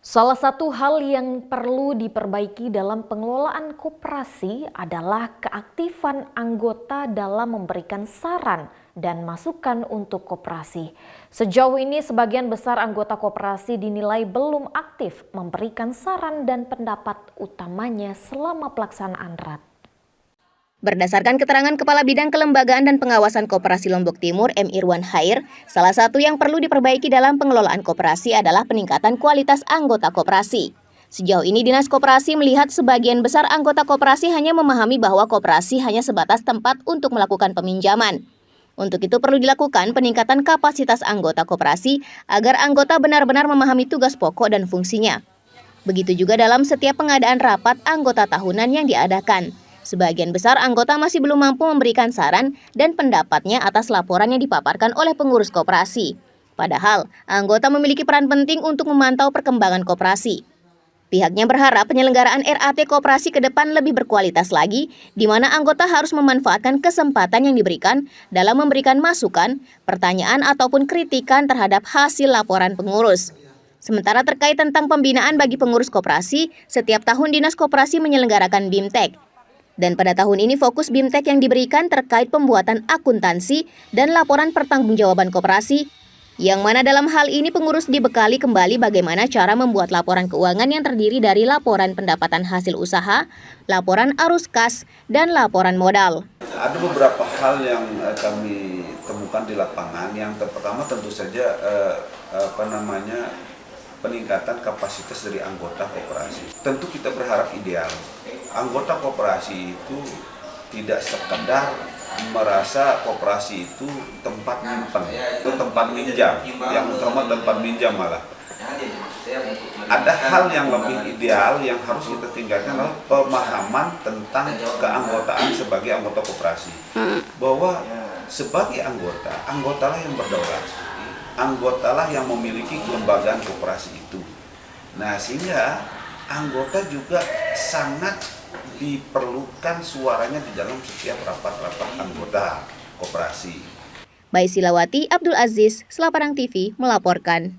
Salah satu hal yang perlu diperbaiki dalam pengelolaan koperasi adalah keaktifan anggota dalam memberikan saran dan masukan untuk koperasi. Sejauh ini sebagian besar anggota koperasi dinilai belum aktif memberikan saran dan pendapat utamanya selama pelaksanaan RAT. Berdasarkan keterangan Kepala Bidang Kelembagaan dan Pengawasan Koperasi Lombok Timur, M. Irwan Hair, salah satu yang perlu diperbaiki dalam pengelolaan koperasi adalah peningkatan kualitas anggota koperasi. Sejauh ini Dinas Koperasi melihat sebagian besar anggota koperasi hanya memahami bahwa koperasi hanya sebatas tempat untuk melakukan peminjaman. Untuk itu perlu dilakukan peningkatan kapasitas anggota koperasi agar anggota benar-benar memahami tugas pokok dan fungsinya. Begitu juga dalam setiap pengadaan rapat anggota tahunan yang diadakan. Sebagian besar anggota masih belum mampu memberikan saran dan pendapatnya atas laporan yang dipaparkan oleh pengurus koperasi. Padahal, anggota memiliki peran penting untuk memantau perkembangan koperasi. Pihaknya berharap penyelenggaraan RAT koperasi ke depan lebih berkualitas lagi, di mana anggota harus memanfaatkan kesempatan yang diberikan dalam memberikan masukan, pertanyaan ataupun kritikan terhadap hasil laporan pengurus. Sementara terkait tentang pembinaan bagi pengurus koperasi, setiap tahun Dinas Koperasi menyelenggarakan BIMTEK. Dan pada tahun ini fokus BIMTEK yang diberikan terkait pembuatan akuntansi dan laporan pertanggungjawaban koperasi, yang mana dalam hal ini pengurus dibekali kembali bagaimana cara membuat laporan keuangan yang terdiri dari laporan pendapatan hasil usaha, laporan arus kas, dan laporan modal. Ada beberapa hal yang kami temukan di lapangan. Yang pertama tentu saja peningkatan kapasitas dari anggota koperasi. Tentu kita berharap ideal. Anggota koperasi itu tidak sekedar merasa koperasi itu tempat nyimpen, itu tempat minjam, yang utama tempat minjam malah. Ada hal yang lebih ideal yang harus kita tinggalkan adalah pemahaman tentang keanggotaan sebagai anggota koperasi. Bahwa sebagai anggota, anggotalah yang berdaulat, anggotalah yang memiliki kelembagaan koperasi itu. Nah, sehingga anggota juga sangat diperlukan suaranya di dalam setiap rapat-rapat anggota koperasi. Baisilawati Abdul Aziz, Selaparang TV melaporkan.